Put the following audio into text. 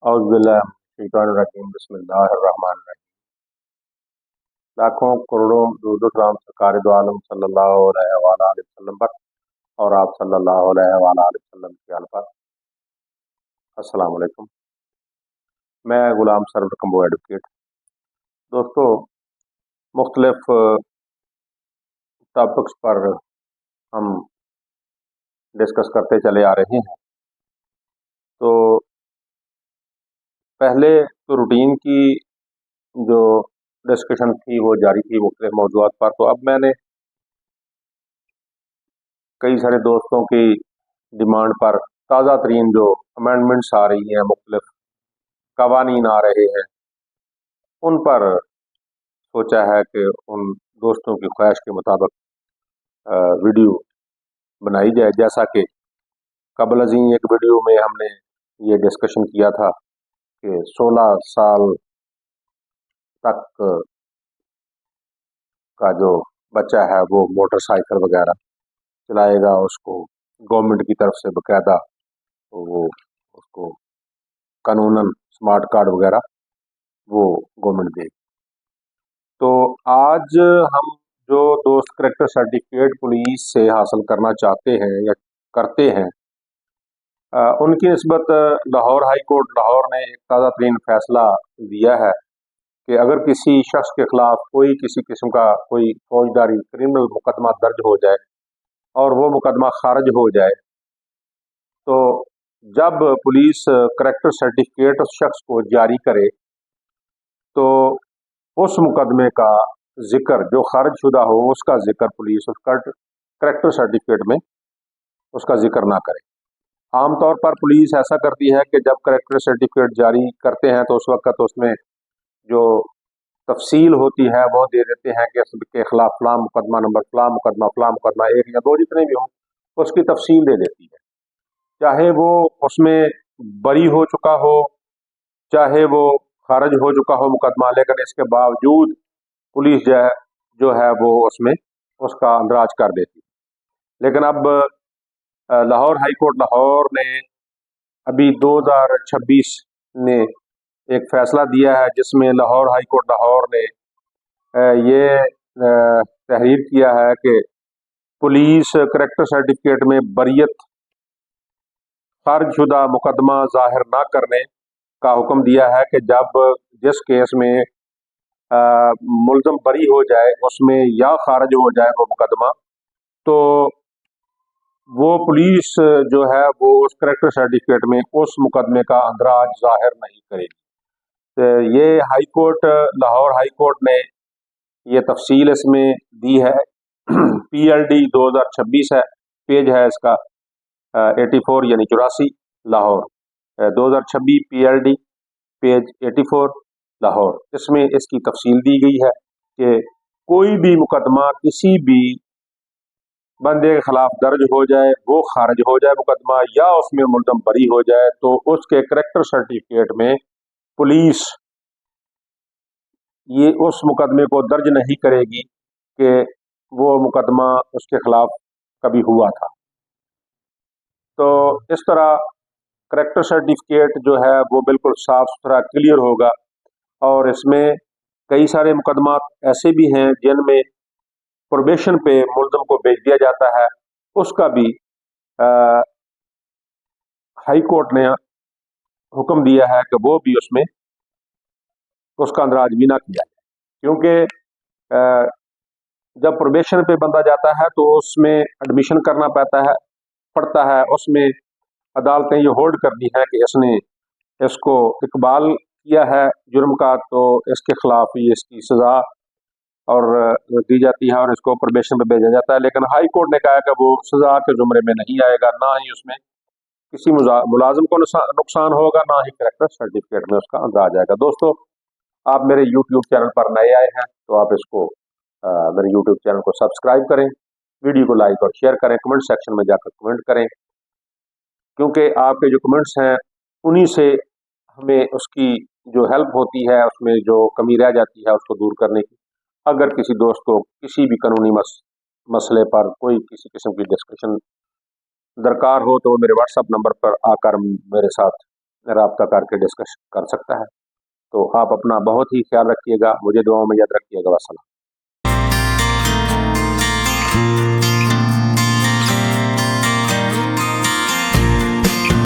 औज़ुबिल्लाहिमिनश्शैतानिर्रजीम बिस्मिल्लाहिर्रहमानिर्रहीम। लाखों करोड़ों दुरूद सलाम सरकार दो आलम सल्लल्लाहु अलैहि वसल्लम पर और आप सल्लल्लाहु अलैहि वसल्लम के आल पर। अस्सलाम वालेकुम। मैं गुलाम सरवर कंबो एडवोकेट। दोस्तों, मुख्तलिफ टॉपिक्स पर हम डिस्कस करते चले आ रहे हैं। तो पहले तो रूटीन की जो डिस्कशन थी वो जारी थी मुख्तलिफ मौज़ूआत पर। तो अब मैंने कई सारे दोस्तों की डिमांड पर ताज़ा तरीन जो अमेंडमेंट्स आ रही हैं, मुख्तलिफ कवानीन आ रहे हैं, उन पर सोचा है कि उन दोस्तों की ख्वाहिश के मुताबिक वीडियो बनाई जाए। जैसा कि कबल अज़ीं एक वीडियो में हमने ये डिस्कशन किया था कि 16 साल तक का जो बच्चा है वो मोटरसाइकिल वगैरह चलाएगा, उसको गवर्नमेंट की तरफ से बाकायदा वो उसको कानूनन स्मार्ट कार्ड वगैरह वो गवर्नमेंट देगी। तो आज हम जो दोस्त करैक्टर सर्टिफिकेट पुलिस से हासिल करना चाहते हैं या करते हैं, उनकी निस्बत लाहौर हाई कोर्ट लाहौर ने एक ताज़ा तरीन फैसला दिया है कि अगर किसी शख्स के खिलाफ कोई किसी किस्म का कोई फौजदारी क्रिमिनल मुकदमा दर्ज हो जाए और वो मुकदमा खारिज हो जाए, तो जब पुलिस करैक्टर सर्टिफिकेट उस शख्स को जारी करे तो उस मुकदमे का जिक्र जो खारिज शुदा हो उसका जिक्र पुलिस उस करैक्टर सर्टिफिकेट में उसका जिक्र ना करे। आमतौर पर पुलिस ऐसा करती है कि जब करैक्टर सर्टिफिकेट जारी करते हैं तो उस वक्त उसमें जो तफसील होती है वो दे देते हैं कि इसके खिलाफ फलां मुकदमा नंबर फलां मुकदमा एक या दो जितने भी हों उसकी तफसील दे देती है, चाहे वो उसमें बरी हो चुका हो चाहे वो खारिज हो चुका हो मुकदमा, लेकिन इसके बावजूद पुलिस जो है वो उसमें उसका अंदराज कर देती है। लेकिन अब लाहौर हाई कोर्ट लाहौर ने अभी 2026 ने एक फैसला दिया है जिसमें लाहौर हाई कोर्ट लाहौर ने ये तहरीर किया है कि पुलिस करैक्टर सर्टिफिकेट में बरियत खारिज शुदा मुकदमा जाहिर ना करने का हुक्म दिया है कि जब जिस केस में मुल्ज़म बरी हो जाए उसमें या खारिज हो जाए वो मुकदमा, तो वो पुलिस जो है वो उस करैक्टर सर्टिफिकेट में उस मुकदमे का अंदराज जाहिर नहीं करेगी। तो ये high court Lahore high court ने ये तफसील इसमें दी है। PLD 2026 है, पेज है इसका 84 यानी 84 लाहौर 2026 PLD पेज 84 लाहौर। इसमें इसकी तफसील दी गई है कि कोई भी मुकदमा किसी भी बंदे के खिलाफ दर्ज हो जाए, वो खारिज हो जाए मुकदमा या उसमें मुल्ज़म बरी हो जाए, तो उसके करैक्टर सर्टिफिकेट में पुलिस ये उस मुकदमे को दर्ज नहीं करेगी कि वो मुकदमा उसके खिलाफ कभी हुआ था। तो इस तरह करैक्टर सर्टिफिकेट जो है वो बिल्कुल साफ सुथरा क्लियर होगा और इसमें कई सारे मुकदमा ऐसे भी हैं जिनमें प्रोबेशन पे मुल्ज़म को भेज दिया जाता है, उसका भी हाई कोर्ट ने हुक्म दिया है कि वो भी उसमें उसका अंदराज भी ना किया जाए, क्योंकि जब प्रोबेशन पे बंदा जाता है तो उसमें एडमिशन करना पड़ता है। उसमें अदालतें ये होल्ड करती हैं कि इसने इसको इकबाल किया है जुर्म का, तो इसके खिलाफ ही इसकी सज़ा और दी जाती है और इसको प्रोबेशन पे भेजा जाता है। लेकिन हाई कोर्ट ने कहा कि वो सज़ा के जुमरे में नहीं आएगा, ना ही उसमें किसी मुलाजिम को नुकसान होगा, ना ही करैक्टर सर्टिफिकेट में उसका अंदाज आएगा। दोस्तों, आप मेरे यूट्यूब चैनल पर नए आए हैं तो आप इसको मेरे यूट्यूब चैनल को सब्सक्राइब करें, वीडियो को लाइक और शेयर करें, कमेंट सेक्शन में जाकर कमेंट करें, क्योंकि आपके जो कमेंट्स हैं उन्हीं से हमें उसकी जो हेल्प होती है, उसमें जो कमी रह जाती है उसको दूर करने की। अगर किसी दोस्त को किसी भी कानूनी मसले पर कोई किसी किस्म की डिस्कशन दरकार हो तो मेरे व्हाट्सएप नंबर पर आकर मेरे साथ रब्ता करके डिस्कस कर सकता है। तो आप अपना बहुत ही ख्याल रखिएगा, मुझे दुआओं में याद रखिएगा। वसलम।